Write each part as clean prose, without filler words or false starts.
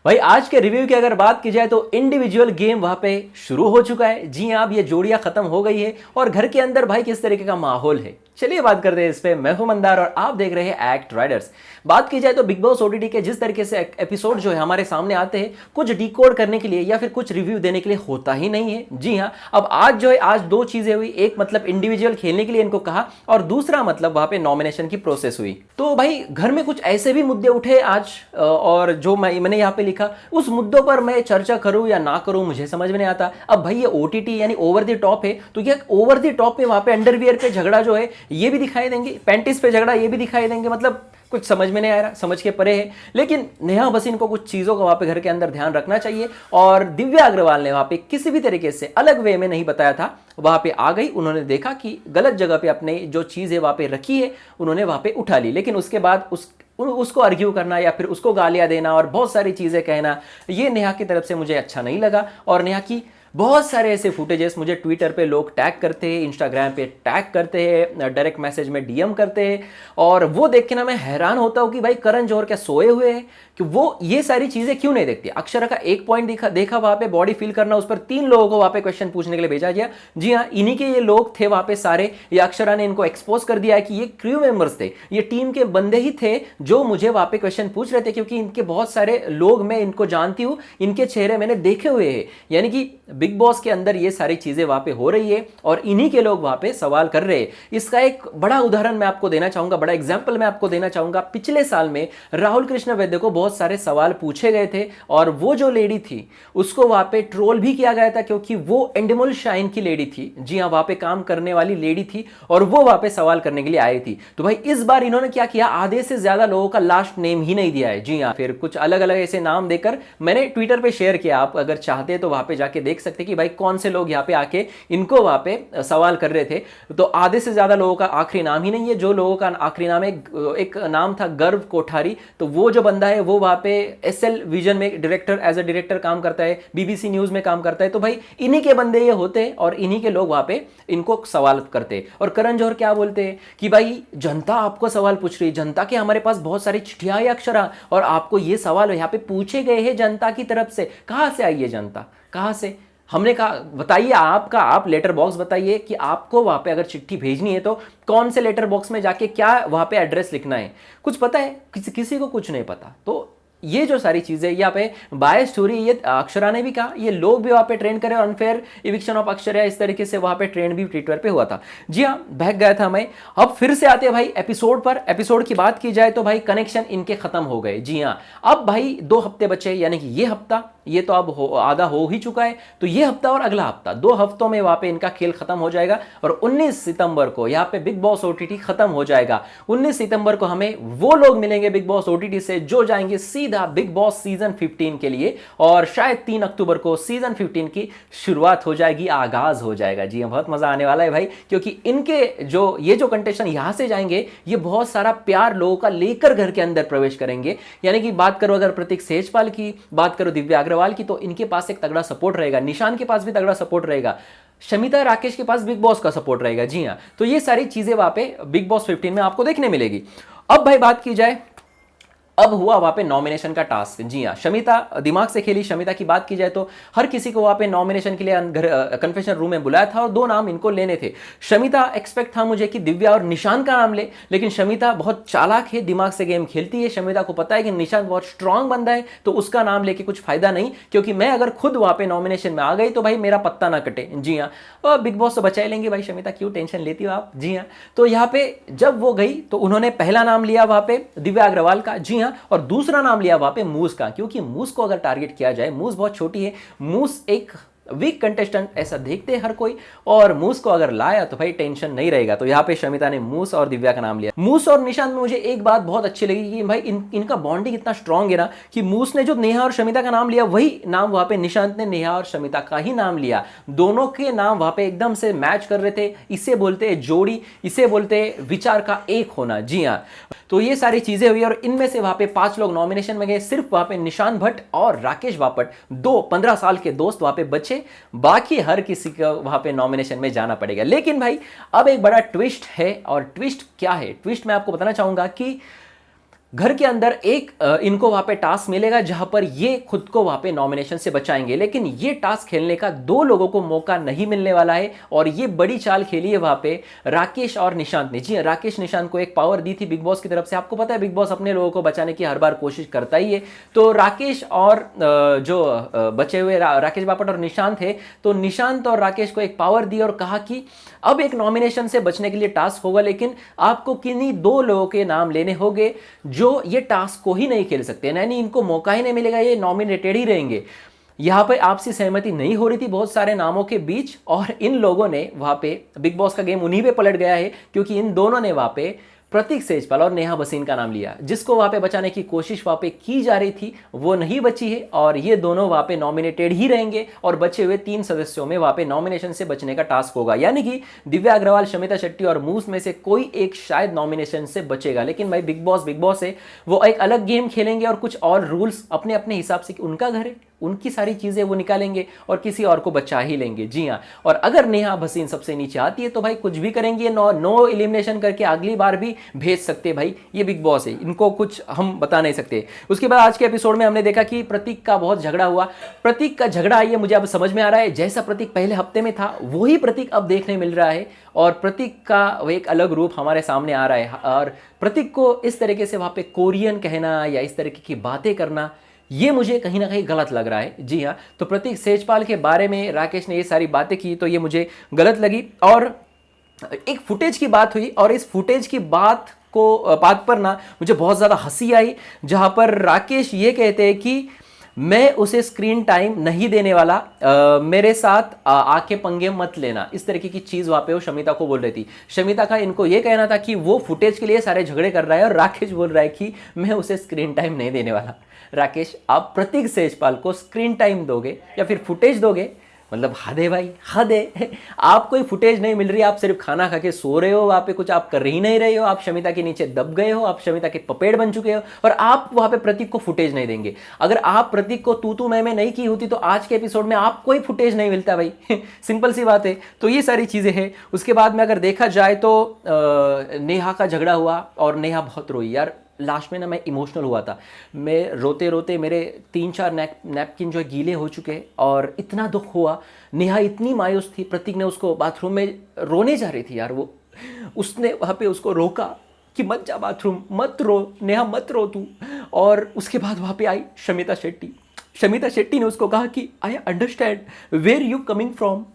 भाई आज के रिव्यू की अगर बात की जाए तो इंडिविजुअल गेम वहां पे शुरू हो चुका है। जी हाँ, अब ये जोड़ियां खत्म हो गई है और घर के अंदर भाई किस तरीके का माहौल है, चलिए बात करते हैं इस पे। मैं हूं मंदार और आप देख रहे हैं एक्ट राइडर्स। बात की जाए तो बिग बॉस ओटीटी के जिस तरीके से एपिसोड जो है हमारे सामने आते हैं, कुछ डिकोड करने के लिए या फिर कुछ रिव्यू देने के लिए होता ही नहीं है। जी हाँ, अब आज जो है आज दो चीजें हुई, एक मतलब इंडिविजुअल खेलने के लिए इनको कहा और दूसरा मतलब वहां पे नॉमिनेशन की प्रोसेस हुई। तो भाई घर में कुछ ऐसे भी मुद्दे उठे आज और जो मैंने यहाँ पे लिखा उस मुद्दों पर मैं चर्चा करूं या ना करूं मुझे समझ में नहीं आता। अब भाई ये ओटीटी यानी ओवर द टॉप है, तो क्या ओवर द टॉप में वहां पे अंडरवियर पे झगड़ा जो है ये भी दिखाई देंगे, पैंटीज पे झगड़ा ये भी दिखाई देंगे, मतलब कुछ समझ में नहीं आ रहा, समझ के परे है। लेकिन नेहा भसीन को कुछ चीजों का वहां पे घर के अंदर ध्यान रखना चाहिए और दिव्या अग्रवाल ने वहां पे किसी भी तरीके से अलग वे में नहीं बताया था, वहां पे आ गई, उन्होंने देखा कि गलत जगह पे अपने जो चीजें वहां पे रखी है उन्होंने वहां पे उठा ली, लेकिन उसके बाद उसको आर्ग्यू करना या फिर उसको गालियां देना और बहुत सारी चीजें कहना, ये नेहा की तरफ से मुझे अच्छा नहीं लगा। और नेहा की बहुत सारे ऐसे फुटेजेस मुझे ट्विटर पे लोग टैग करते हैं, इंस्टाग्राम पे टैग करते हैं, डायरेक्ट मैसेज में डीएम करते हैं और वो देख के ना मैं हैरान होता हूँ कि भाई करण जौहर क्या सोए हुए हैं कि वो ये सारी चीजें क्यों नहीं देखती। अक्षरा का एक पॉइंट देखा वहां पे बॉडी फील करना, उस पर 3 लोगों को वहां पे क्वेश्चन पूछने के लिए भेजा गया। जी हाँ, इन्हीं के ये लोग थे वहां पे सारे, ये अक्षरा ने इनको एक्सपोज कर दिया है कि ये क्रू मेंबर्स थे, ये टीम के बंदे ही थे जो मुझे वहां पे क्वेश्चन पूछ रहे थे, क्योंकि इनके बहुत सारे लोग मैं इनको जानती हूँ, इनके चेहरे मैंने देखे हुए हैं। यानी कि बिग बॉस के अंदर ये सारी चीजें वहां पे हो रही है और इन्हीं के लोग वहां पे सवाल कर रहे हैं। इसका एक बड़ा उदाहरण मैं आपको देना चाहूंगा, बड़ा एग्जांपल मैं आपको देना चाहूंगा। पिछले साल में राहुल कृष्ण वैद्य को बहुत सारे सवाल पूछे गए थे और वो जो लेडी थी उसको वहां पे ट्रोल भी किया गया था, क्योंकि वो एंडेमुल शाइन की लेडी थी। जी हाँ, वहां पे काम करने वाली लेडी थी और वो वहां पे सवाल करने के लिए आई थी। तो भाई इस बार इन्होंने क्या किया, आधे से ज्यादा लोगों का लास्ट नेम ही नहीं दिया है। जी हाँ, फिर कुछ अलग अलग ऐसे नाम देकर मैंने ट्विटर पे शेयर किया, आप अगर चाहते तो वहां पे जाके देख सकते कि भाई कौन से लोग यहाँ पे आके इनको वहां पे सवाल कर रहे थे। तो आधे से ज्यादा लोगों का आखिरी नाम ही नहीं है, जो लोगों का आखिरी नाम है, एक नाम था गर्व कोठारी, तो वो जो बंदा है वो वहां पे एसएल विजन में डायरेक्टर, एज अ डायरेक्टर काम करता है, बीबीसी न्यूज में काम करता है। तो भाई इन्हीं के बंदे ये होते हैं और इन्हीं के लोग वहां पे इनको सवाल करते। और करण जौहर क्या बोलते हैं कि भाई जनता आपको सवाल पूछ रही है, जनता के हमारे पास बहुत सारी चिट्ठियां है अक्षरा और आपको ये सवाल यहाँ पे पूछे गए हैं जनता की तरफ से। कहां से आई है जनता, कहां से? हमने कहा बताइए आपका, आप लेटर बॉक्स बताइए कि आपको वहां पे अगर चिट्ठी भेजनी है तो कौन से लेटर बॉक्स में जाके क्या वहां पे एड्रेस लिखना है, कुछ पता है? किसी को कुछ नहीं पता। तो ये जो सारी चीजें यहाँ पे बायस स्टोरी, ये अक्षरा ने भी कहा, ये लोग भी वहां पे ट्रेंड करे, अनफेयर इविक्शन ऑफ अक्षरा इस तरीके से वहां पे ट्रेंड भी ट्विटर पे हुआ था। जी हाँ, बहक गया था मैं। अब फिर से आते हैं भाई एपिसोड पर। एपिसोड की बात की जाए तो भाई कनेक्शन इनके खत्म हो गए। जी हाँ, अब भाई 2 हफ्ते बचे, यानी कि ये हफ्ता, ये तो अब आधा हो ही चुका है, तो ये हफ्ता और अगला हफ्ता, 2 हफ्तों में वहां पे इनका खेल खत्म हो जाएगा और 19 सितंबर को यहाँ पे बिग बॉस ओटीटी खत्म हो जाएगा। 19 सितंबर को हमें वो लोग मिलेंगे बिग बॉस ओटीटी से जो जाएंगे सीधा बिग बॉस सीजन 15 के लिए और शायद 3 अक्टूबर को सीजन 15 की शुरुआत हो जाएगी, आगाज हो जाएगा। जी हाँ, बहुत मजा आने वाला है भाई, क्योंकि इनके ये जो कंटेस्टेंट यहां से जाएंगे ये बहुत सारा प्यार लोगों का लेकर घर के अंदर प्रवेश करेंगे। यानी कि बात करो अगर प्रतीक सेजपाल की, बात करो दिव्या अग्रवाल की, तो इनके पास एक तगड़ा सपोर्ट रहेगा, निशान के पास भी तगड़ा सपोर्ट रहेगा, शमिता राकेश के पास बिग बॉस का सपोर्ट रहेगा। जी हाँ, तो ये सारी चीजें वहां पे बिग बॉस 15 में आपको देखने मिलेगी। अब भाई बात की जाए, अब हुआ वहां पे नॉमिनेशन का टास्क। जी हाँ, शमिता दिमाग से खेली। शमिता की बात की जाए तो हर किसी को वहां पे नॉमिनेशन के लिए कन्फेशन रूम में बुलाया था और 2 नाम इनको लेने थे। शमिता एक्सपेक्ट था मुझे कि दिव्या और निशान का नाम ले, लेकिन शमिता बहुत चालाक है, दिमाग से गेम खेलती है। शमिता को पता है कि निशान बहुत स्ट्रांग बंदा है, तो उसका नाम लेके कुछ फायदा नहीं, क्योंकि मैं अगर खुद वहां पे नॉमिनेशन में आ गई तो भाई मेरा पत्ता ना कटे। जी हाँ, और बिग बॉस तो बचा ही लेंगे भाई, शमिता क्यों टेंशन लेती हो आप। जी हाँ, तो यहाँ पे जब वो गई तो उन्होंने पहला नाम लिया वहां पे दिव्या अग्रवाल का। जी हाँ, और दूसरा नाम लिया वहां पे मूस का, क्योंकि मूस को अगर टारगेट किया जाए, मूस बहुत छोटी है, मूस एक वीक कंटेस्टेंट ऐसा देखते हैं हर कोई, और मूस को अगर लाया तो भाई टेंशन नहीं रहेगा। तो यहाँ पे शमिता ने मूस और दिव्या का नाम लिया। मूस और निशान में मुझे एक बात बहुत अच्छी लगी कि भाई इनका बॉन्डिंग इतना स्ट्रांग है ना कि मूस ने जो नेहा और शमिता का नाम लिया वही नाम वहां पे निशांत ने नेहा और शमिता का ही नाम लिया। दोनों के नाम वहां पे एकदम से मैच कर रहे थे। इसे बोलते हैं जोड़ी, इसे बोलते हैं विचार का एक होना। जी हाँ, तो ये सारी चीजें हुई और इनमें से वहां पे 5 लोग नॉमिनेशन में गए। सिर्फ वहां पे निशान भट्ट और राकेश बापट, 2 15 साल के दोस्त वहां पे बचे, बाकी हर किसी को वहां पे नॉमिनेशन में जाना पड़ेगा। लेकिन भाई अब एक बड़ा ट्विस्ट है, और ट्विस्ट क्या है, ट्विस्ट मैं आपको बताना चाहूंगा कि घर के अंदर एक इनको वहां पे टास्क मिलेगा जहां पर ये खुद को वहां पे नॉमिनेशन से बचाएंगे, लेकिन ये टास्क खेलने का दो लोगों को मौका नहीं मिलने वाला है। और ये बड़ी चाल खेली है वहां पे राकेश और निशांत ने। जी हाँ, राकेश निशांत को एक पावर दी थी बिग बॉस की तरफ से। आपको पता है बिग बॉस अपने लोगों को बचाने की हर बार कोशिश करता ही है। तो राकेश और जो बचे हुए राकेश बापट और निशांत है, तो निशांत और राकेश को एक पावर दी और कहा कि अब एक नॉमिनेशन से बचने के लिए टास्क होगा, लेकिन आपको किन्हीं दो लोगों के नाम लेने होंगे जो ये टास्क को ही नहीं खेल सकते, यानी इनको मौका ही नहीं मिलेगा, ये नॉमिनेटेड ही रहेंगे। यहां पर आपसी सहमति नहीं हो रही थी बहुत सारे नामों के बीच, और इन लोगों ने वहां पे बिग बॉस का गेम उन्हीं पे पलट गया है, क्योंकि इन दोनों ने वहां पे प्रतीक सेजपाल और नेहा भसीन का नाम लिया। जिसको वहां पे बचाने की कोशिश वहां पे की जा रही थी वो नहीं बची है, और ये दोनों वहां पे नॉमिनेटेड ही रहेंगे, और बचे हुए 3 सदस्यों में वहां पे नॉमिनेशन से बचने का टास्क होगा। यानी कि दिव्या अग्रवाल, शमिता शेट्टी और मूस में से कोई एक शायद नॉमिनेशन से बचेगा। लेकिन भाई बिग बॉस है, वो एक अलग गेम खेलेंगे और कुछ और रूल्स अपने अपने हिसाब से, उनका घर है, उनकी सारी चीजें वो निकालेंगे और किसी और को बचा ही लेंगे। जी हाँ, और अगर नेहा भसीन सबसे नीचे आती है तो भाई कुछ भी करेंगे, नो एलिमिनेशन करके अगली बार भी भेज सकते। भाई ये बिग बॉस है, इनको कुछ हम बता नहीं सकते। उसके बाद आज के एपिसोड में हमने देखा कि प्रतीक का बहुत झगड़ा हुआ। प्रतीक का झगड़ा ये मुझे अब समझ में आ रहा है, जैसा प्रतीक पहले हफ्ते में था वही प्रतीक अब देखने मिल रहा है, और प्रतीक का वो एक अलग रूप हमारे सामने आ रहा है। और प्रतीक को इस तरीके से वहां पे कोरियन कहना या इस तरीके की बातें करना, ये मुझे कहीं ना कहीं गलत लग रहा है। जी हाँ, तो प्रतीक सेजपाल के बारे में राकेश ने ये सारी बातें की तो ये मुझे गलत लगी। और एक फुटेज की बात हुई, और इस फुटेज की बात पर ना मुझे बहुत ज़्यादा हंसी आई, जहां पर राकेश ये कहते हैं कि मैं उसे स्क्रीन टाइम नहीं देने वाला, मेरे साथ आके पंगे मत लेना, इस तरीके की चीज़ वहाँ पे वो शमिता को बोल रही थी। शमिता का इनको ये कहना था कि वो फुटेज के लिए सारे झगड़े कर रहा है, और राकेश बोल रहा है कि मैं उसे स्क्रीन टाइम नहीं देने वाला। राकेश, आप प्रतीक सेजपाल को स्क्रीन टाइम दोगे या फिर फुटेज दोगे? मतलब हद है भाई, हद है। आप कोई फुटेज नहीं मिल रही, आप सिर्फ खाना खा के सो रहे हो, वहाँ पे कुछ आप कर ही नहीं रहे हो, आप शमिता के नीचे दब गए हो, आप शमिता के पपेट बन चुके हो, और आप वहाँ पे प्रतीक को फुटेज नहीं देंगे। अगर आप प्रतीक को तू मैं नहीं की होती तो आज के एपिसोड में आप कोई फुटेज नहीं मिलता भाई। सिंपल सी बात है। तो ये सारी चीज़ें हैं। उसके बाद में अगर देखा जाए तो नेहा का झगड़ा हुआ और नेहा बहुत रोई यार। लास्ट में ना मैं इमोशनल हुआ था, मैं रोते रोते मेरे 3-4 नैपकिन जो गीले हो चुके, और इतना दुख हुआ। नेहा इतनी मायूस थी, प्रतीक ने उसको बाथरूम में रोने जा रही थी यार, वो उसने वहाँ पे उसको रोका कि मत जा बाथरूम, मत रो नेहा, मत रो तू। और उसके बाद वहाँ पे आई शमिता शेट्टी। शमिता शेट्टी ने उसको कहा कि I understand where you coming from,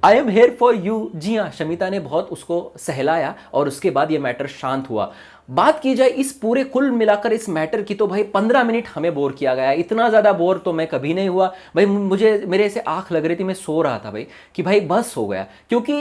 I am here for you. जी हाँ, शमिता ने बहुत उसको सहलाया, और उसके बाद ये मैटर शांत हुआ। बात की जाए इस पूरे कुल मिलाकर इस मैटर की, तो भाई 15 मिनट हमें बोर किया गया। इतना ज़्यादा बोर तो मैं कभी नहीं हुआ भाई। मुझे मेरे से आंख लग रही थी, मैं सो रहा था भाई, कि भाई बस हो गया। क्योंकि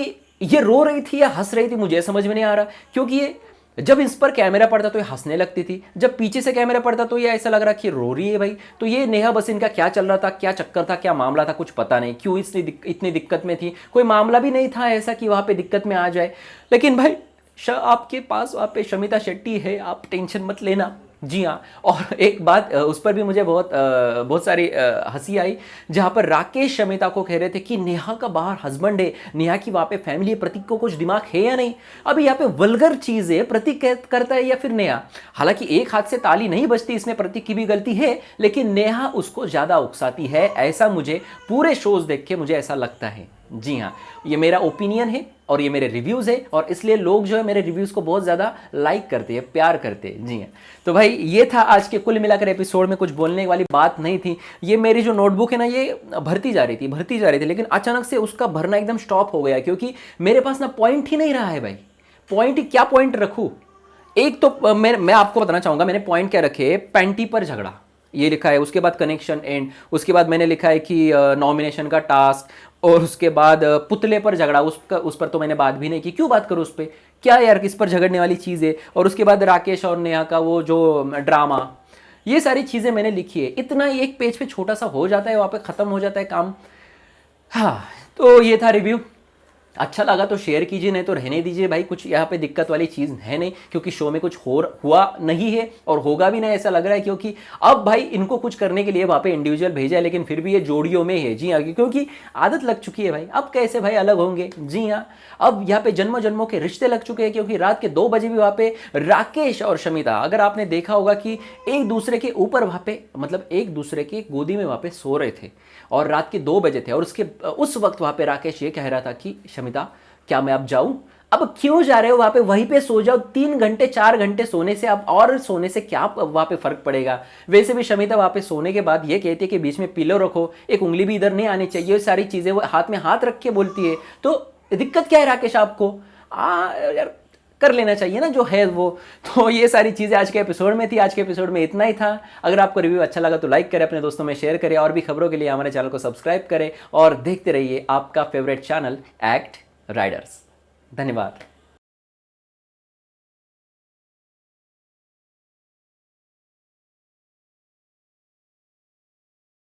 ये रो रही थी या हंस रही थी मुझे समझ में नहीं आ रहा, क्योंकि ये जब इस पर कैमरा पड़ता तो ये हंसने लगती थी, जब पीछे से कैमरा पड़ता तो ये ऐसा लग रहा कि रो रही है भाई। तो ये नेहा भसीन का क्या चल रहा था, क्या चक्कर था, क्या मामला था, कुछ पता नहीं। क्यों इतनी दिक्कत में थी, कोई मामला भी नहीं था ऐसा कि वहाँ पे दिक्कत में आ जाए। लेकिन भाई आपके पास वहाँ पे शमिता शेट्टी है, आप टेंशन मत लेना। जी हाँ, और एक बात उस पर भी मुझे बहुत सारी हंसी आई, जहाँ पर राकेश शमिता को कह रहे थे कि नेहा का बाहर हस्बैंड है, नेहा की वहाँ पे फैमिली है, प्रतीक को कुछ दिमाग है या नहीं। अभी यहाँ पे वल्गर चीज़ है, प्रतीक करता है या फिर नेहा। हालांकि एक हाथ से ताली नहीं बजती, इसमें प्रतीक की भी गलती है, लेकिन नेहा उसको ज़्यादा उकसाती है, ऐसा मुझे पूरे शोज देख के मुझे ऐसा लगता है। जी हाँ, ये मेरा ओपिनियन है और ये मेरे रिव्यूज़ है, और इसलिए लोग जो है मेरे रिव्यूज़ को बहुत ज़्यादा लाइक करते हैं, प्यार करते हैं। जी हाँ, तो भाई ये था आज के कुल मिलाकर एपिसोड में, कुछ बोलने वाली बात नहीं थी। ये मेरी जो नोटबुक है ना, ये भरती जा रही थी, लेकिन अचानक से उसका भरना एकदम स्टॉप हो गया, क्योंकि मेरे पास ना पॉइंट ही नहीं रहा है भाई। पॉइंट क्या पॉइंट रखूँ? एक तो मैं आपको बताना चाहूँगा, मैंने पॉइंट क्या रखे, पैंटी पर झगड़ा ये लिखा है, उसके बाद कनेक्शन एंड, उसके बाद मैंने लिखा है कि नॉमिनेशन का टास्क, और उसके बाद पुतले पर झगड़ा, उस पर तो मैंने बात भी नहीं की, क्यों बात करूं उस पर, क्या यार किस पर झगड़ने वाली चीज़ है। और उसके बाद राकेश और नेहा का वो जो ड्रामा, ये सारी चीज़ें मैंने लिखी है। इतना एक पेज पे छोटा सा हो जाता है, वहाँ पे ख़त्म हो जाता है काम। हाँ, तो ये था रिव्यू। अच्छा लगा तो शेयर कीजिए, नहीं तो रहने दीजिए भाई, कुछ यहाँ पे दिक्कत वाली चीज़ है नहीं, क्योंकि शो में कुछ हुआ नहीं है और होगा भी नहीं ऐसा लग रहा है, क्योंकि अब भाई इनको कुछ करने के लिए वहाँ पे इंडिविजुअल भेजा है, लेकिन फिर भी ये जोड़ियों में है। जी हाँ, क्योंकि आदत लग चुकी है भाई, अब कैसे भाई अलग होंगे। जी हाँ, अब यहाँ पे जन्मों जन्मों के रिश्ते लग चुके हैं, क्योंकि रात के 2 बजे भी वहाँ पे राकेश और शमिता, अगर आपने देखा होगा कि एक दूसरे के ऊपर वहाँ पे, मतलब एक दूसरे के गोदी में वहाँ पे सो रहे थे और रात के 2 बजे थे, और उस वक्त वहाँ पे राकेश ये कह रहा था कि शमिता क्या मैं अब जाऊं? अब क्यों जा रहे हो वहां पे, वहीं पे सो जाओ। 3 घंटे 4 घंटे सोने से, अब और सोने से क्या वहां पे फर्क पड़ेगा। वैसे भी शमिता वहां पे सोने के बाद ये कहती है कि बीच में पिलो रखो, एक उंगली भी इधर नहीं आनी चाहिए, सारी चीजें वो हाथ में हाथ रख के बोलती है। तो दिक्कत क्या है राकेश आपको? यार कर लेना चाहिए ना जो है वो। तो ये सारी चीज़ें आज के एपिसोड में थी। आज के एपिसोड में इतना ही था। अगर आपको रिव्यू अच्छा लगा तो लाइक करें, अपने दोस्तों में शेयर करें, और भी खबरों के लिए हमारे चैनल को सब्सक्राइब करें और देखते रहिए आपका फेवरेट चैनल एक्ट राइडर्स। धन्यवाद।